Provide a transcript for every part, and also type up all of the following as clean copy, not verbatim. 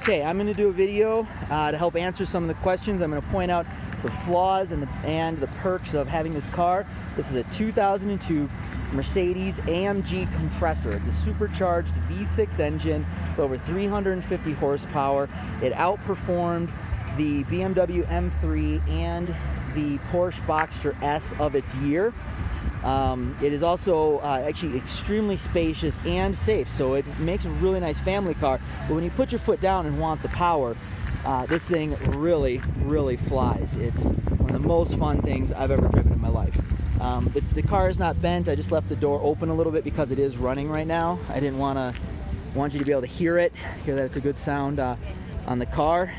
Okay, I'm going to do a video to help answer some of the questions. I'm going to point out the flaws and the perks of having this car. This is a 2002 Mercedes AMG compressor. It's a supercharged V6 engine with over 350 horsepower. It outperformed the BMW M3 and the Porsche Boxster S of its year. It is also actually extremely spacious and safe, so it makes a really nice family car. But when you put your foot down and want the power, this thing really flies. It's one of the most fun things I've ever driven in my life. The car is not bent. I just left the door open a little bit because it is running right now. I didn't want you to be able to hear that it's a good sound on the car.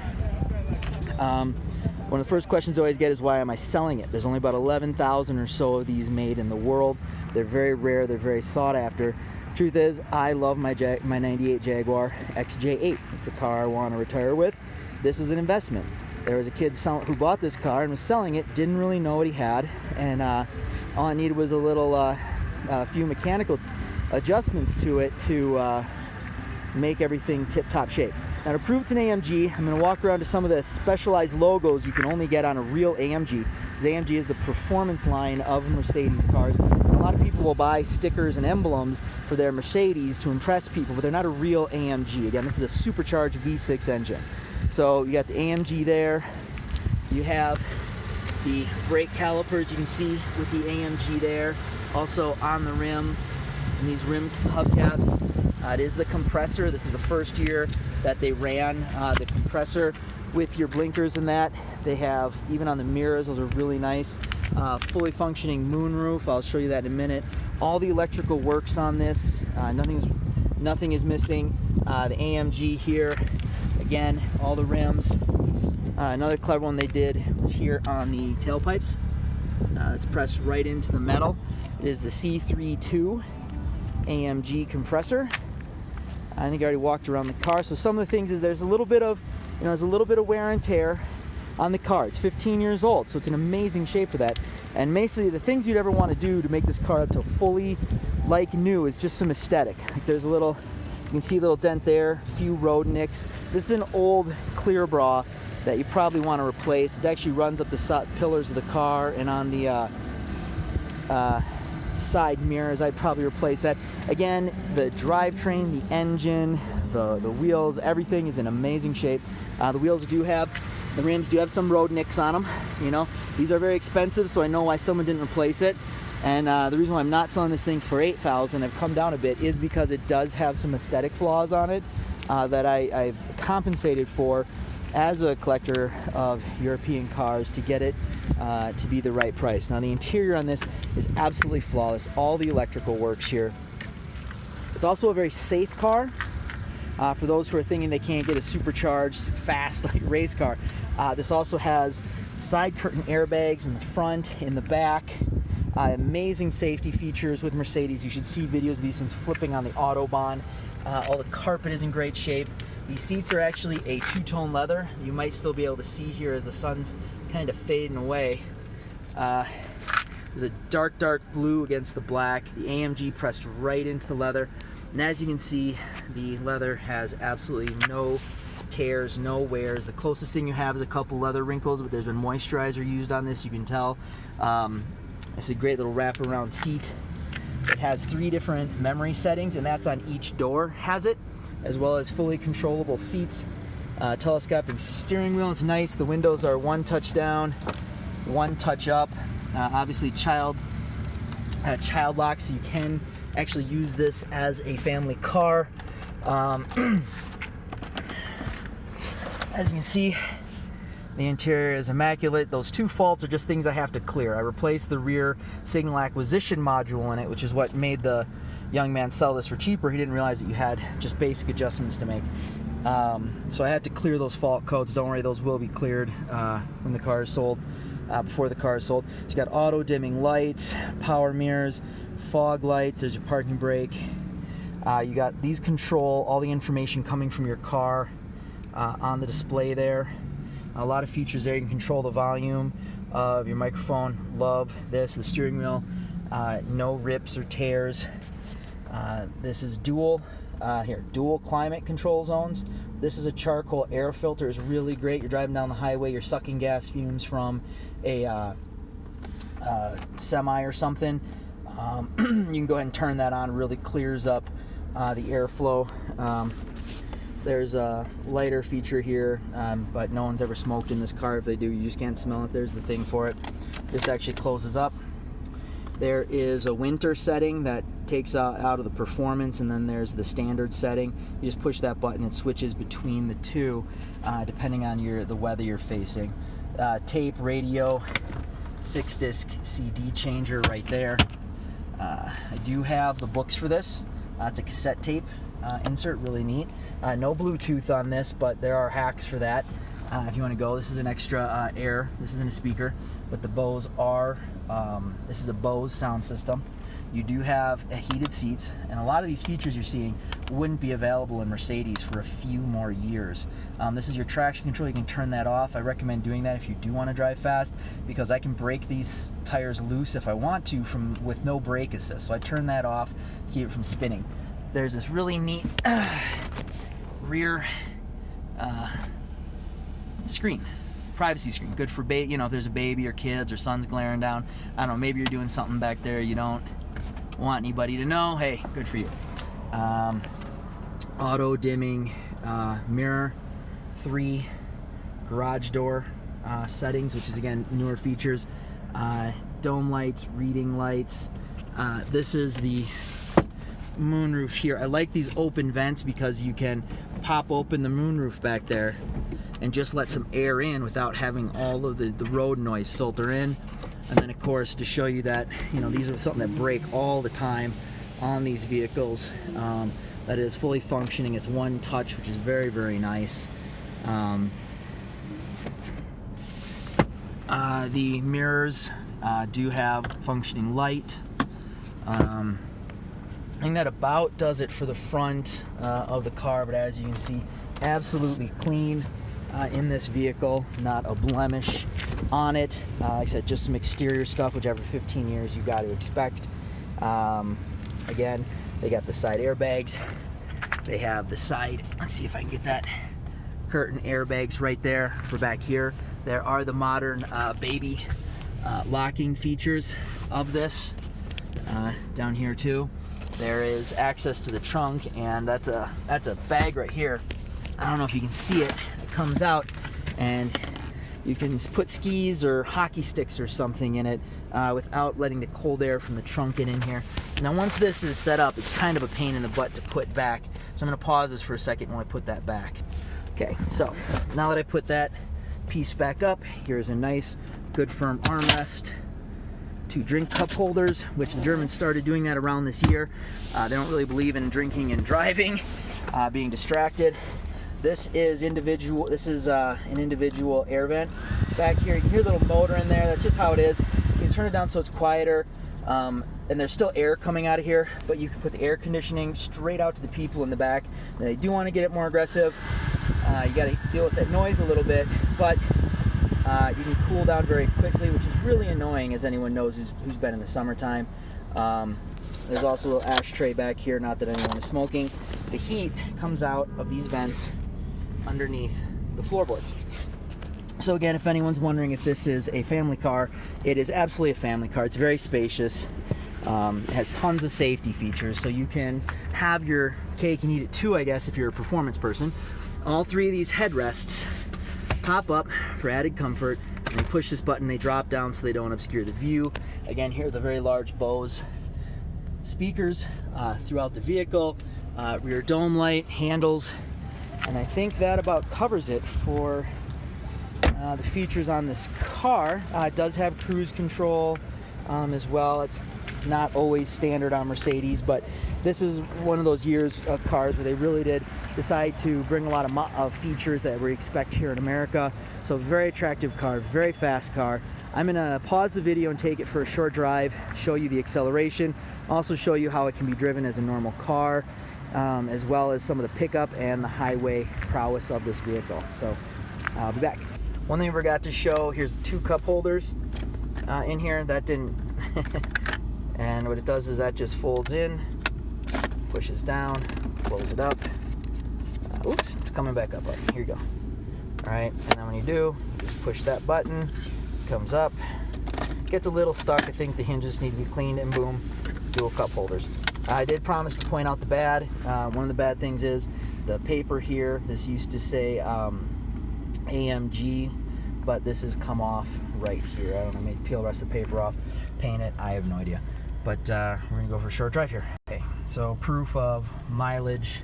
One of the first questions I always get is, why am I selling it? There's only about 11,000 or so of these made in the world. They're very rare, they're very sought after. Truth is, I love my 98 Jaguar XJ8. It's a car I want to retire with. This is an investment. There was a kid who bought this car and was selling it, didn't really know what he had, and all I needed was a few mechanical adjustments to it to make everything tip-top shape. Now, to prove it's an AMG, I'm going to walk around to some of the specialized logos you can only get on a real AMG. Because AMG is the performance line of Mercedes cars. And a lot of people will buy stickers and emblems for their Mercedes to impress people, but they're not a real AMG. Again, this is a supercharged V6 engine. So you got the AMG there. You have the brake calipers you can see with the AMG there. Also on the rim, and these rim hubcaps. It is the compressor. This is the first year that they ran the compressor with your blinkers and that. They have, even on the mirrors, those are really nice. Fully functioning moonroof. I'll show you that in a minute. All the electrical works on this. Nothing is missing. The AMG here, again, all the rims. Another clever one they did was here on the tailpipes. It's pressed right into the metal. It is the C32 AMG compressor. I think I already walked around the car. So some of the things is there's a little bit of wear and tear on the car. It's 15 years old, so it's in amazing shape for that. And basically the things you'd ever want to do to make this car up to fully like new is just some aesthetic. Like there's you can see a little dent there, a few road nicks. This is an old clear bra that you probably want to replace. It actually runs up the pillars of the car, and on the side mirrors, I'd probably replace that. Again, the drivetrain, the engine, the wheels, everything is in amazing shape. The rims do have some road nicks on them. You know, these are very expensive, so I know why someone didn't replace it. And the reason why I'm not selling this thing for $8,000, I've come down a bit, is because it does have some aesthetic flaws on it that I've compensated for as a collector of European cars to get it to be the right price. Now, the interior on this is absolutely flawless. All the electrical works here. It's also a very safe car. For those who are thinking they can't get a supercharged, fast like race car, this also has side curtain airbags in the front, in the back. Amazing safety features with Mercedes. You should see videos of these things flipping on the Autobahn. All the carpet is in great shape. These seats are actually a two-tone leather. You might still be able to see here as the sun's kind of fading away. There's a dark blue against the black. The AMG pressed right into the leather. And as you can see, the leather has absolutely no tears, no wears. The closest thing you have is a couple leather wrinkles, but there's been moisturizer used on this, you can tell. It's a great little wraparound seat. It has 3 different memory settings, and that's on each door, has it, as well as fully controllable seats. Telescopic steering wheel is nice. The windows are 1 touch down, 1 touch up. Obviously child lock, so you can actually use this as a family car. As you can see, the interior is immaculate. Those 2 faults are just things I have to clear. I replaced the rear signal acquisition module in it, which is what made the young man sell this for cheaper. He didn't realize that you had just basic adjustments to make. So I had to clear those fault codes. Don't worry, those will be cleared when the car is sold, before the car is sold. So you got auto dimming lights, power mirrors, fog lights, there's your parking brake. You got these control all the information coming from your car on the display there. A lot of features there. You can control the volume of your microphone. Love this. The steering wheel, no rips or tears. This is dual climate control zones. This is a charcoal air filter. It's really great. You're driving down the highway, you're sucking gas fumes from a semi or something. You can go ahead and turn that on. It really clears up the airflow. There's a lighter feature here, but no one's ever smoked in this car. If they do, you just can't smell it. There's the thing for it. This actually closes up. There is a winter setting that takes out of the performance, and then there's the standard setting. You just push that button, it switches between the two depending on the weather you're facing. Tape, radio, 6-disc CD changer right there. I do have the books for this. It's a cassette tape insert, really neat. No Bluetooth on this, but there are hacks for that if you want to go. This is an extra air. This isn't a speaker, but the Bose are. This is a Bose sound system. You do have heated seats, and a lot of these features you're seeing wouldn't be available in Mercedes for a few more years. This is your traction control. You can turn that off. I recommend doing that if you do want to drive fast, because I can break these tires loose if I want to with no brake assist. So I turn that off, keep it from spinning. There's this really neat rear screen. Privacy screen, good for if there's a baby or kids or sun's glaring down. I don't know, maybe you're doing something back there you don't want anybody to know. Hey, good for you. Auto dimming mirror, 3 garage door settings, which is again newer features. Dome lights, reading lights. This is the moonroof here. I like these open vents because you can pop open the moonroof back there and just let some air in without having all of the road noise filter in. And then of course, to show you that these are something that break all the time on these vehicles, that is fully functioning. It's one touch, which is very, very nice. The mirrors do have functioning light. I think that about does it for the front of the car, but as you can see, absolutely clean in this vehicle, not a blemish on it. Like I said, just some exterior stuff, which after 15 years you got to expect. Again, they got the side airbags. They have the side, let's see if I can get that, curtain airbags right there for back here. There are the modern baby locking features of this down here too. There is access to the trunk, and that's a bag right here. I don't know if you can see it. It comes out, and you can put skis or hockey sticks or something in it without letting the cold air from the trunk get in here. Now once this is set up, it's kind of a pain in the butt to put back. So I'm going to pause this for a second while I put that back. Okay, so now that I put that piece back up, here's a nice, good firm armrest. 2 drink cup holders, which the Germans started doing that around this year. They don't really believe in drinking and driving, being distracted. This is individual. This is an individual air vent back here. You can hear a little motor in there. That's just how it is. You can turn it down so it's quieter, and there's still air coming out of here, but you can put the air conditioning straight out to the people in the back. Now, they do want to get it more aggressive. You got to deal with that noise a little bit, but you can cool down very quickly, which is really annoying, as anyone knows who's been in the summertime. There's also a little ashtray back here, not that anyone is smoking. The heat comes out of these vents underneath the floorboards. So again, if anyone's wondering if this is a family car, it is absolutely a family car. It's very spacious. It has tons of safety features, so you can have your cake and eat it too, I guess, if you're a performance person. All 3 of these headrests pop up for added comfort, and you push this button, they drop down so they don't obscure the view. Again, here are the very large Bose speakers throughout the vehicle, rear dome light, handles, and I think that about covers it for the features on this car. It does have cruise control as well. It's not always standard on Mercedes, but this is one of those years of cars where they really did decide to bring a lot of features that we expect here in America. So very attractive car, very fast car. I'm gonna pause the video and take it for a short drive, show you the acceleration, also show you how it can be driven as a normal car, as well as some of the pickup and the highway prowess of this vehicle. So I'll be back. One thing I forgot to show, here's 2 cup holders in here. That didn't, and what it does is that just folds in, pushes down, close it up. Oops, it's coming back up, buddy. Here you go. All right, and then when you do, just push that button, comes up, gets a little stuck. I think the hinges need to be cleaned, and boom, dual cup holders. I did promise to point out the bad. One of the bad things is the paper here. This used to say AMG, but this has come off right here. I don't know, maybe peel the rest of the paper off, paint it, I have no idea. But we're gonna go for a short drive here. Okay, so proof of mileage.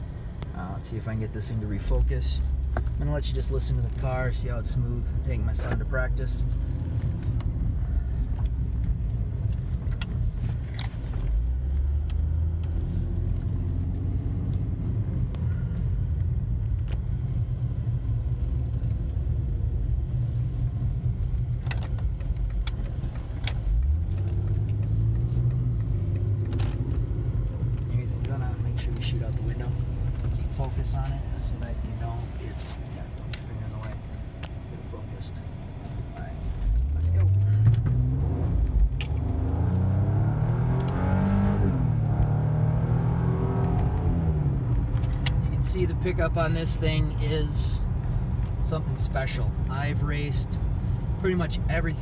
Let's see if I can get this thing to refocus. I'm gonna let you just listen to the car, see how it's smooth. Taking my son to practice. Sure you shoot out the window. Keep focus on it so that you know it's, yeah, don't get your finger in the way. Get it focused. Alright, let's go. You can see the pickup on this thing is something special. I've raced pretty much everything